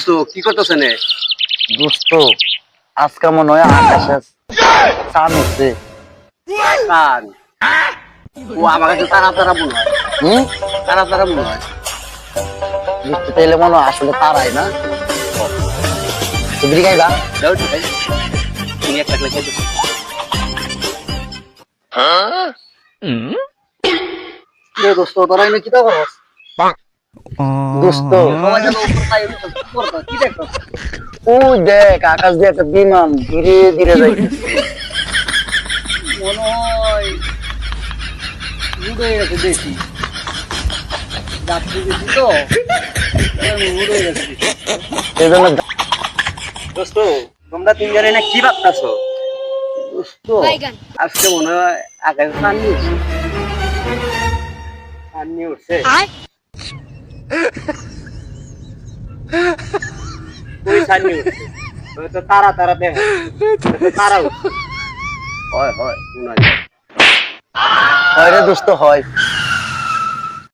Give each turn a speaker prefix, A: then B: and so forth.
A: দোস্ত কি করতেছেন?
B: দোস্ত আজকে মনে হয় আকাশে চাঁদ উঠছে।
A: কান ও আমার কাছে তারা তারা মনে হয়। তারা তারা মনে হয়।
B: বুঝতে চাইলে মনে হয় আসলে তারাই না। তুমি গাইবা
A: যাও ঠিক আছে, তুমি একটা ক্লিক করো। দোস্ত তোরা এনে কি করছ?
B: দোস্ত
A: সবাই যেন উপর তাই করতো কি দেখো?
B: ওই দেখ আকাশ দিয়ে একটা বিমান ধীরে ধীরে যাইতেছে।
A: মনে হয় মুড হয়ে গেছে বেশি, যাত্রী বেশি তো মুড হয়ে গেছে।
B: এই জন্য
A: দোস্ত তোমরা তিনজনে না কি ভাবতেছো? দোস্ত আজকে মনে হয় আকাশে চাঁদ উঠছে। চাঁদ উঠছে ওই চাঁদ উঠছে, ওই তো তারা তারা দেখে, ওই তো তারা উঠছে। হয় হয় শোনা যায়।
B: হয় রে দোস্ত হয়।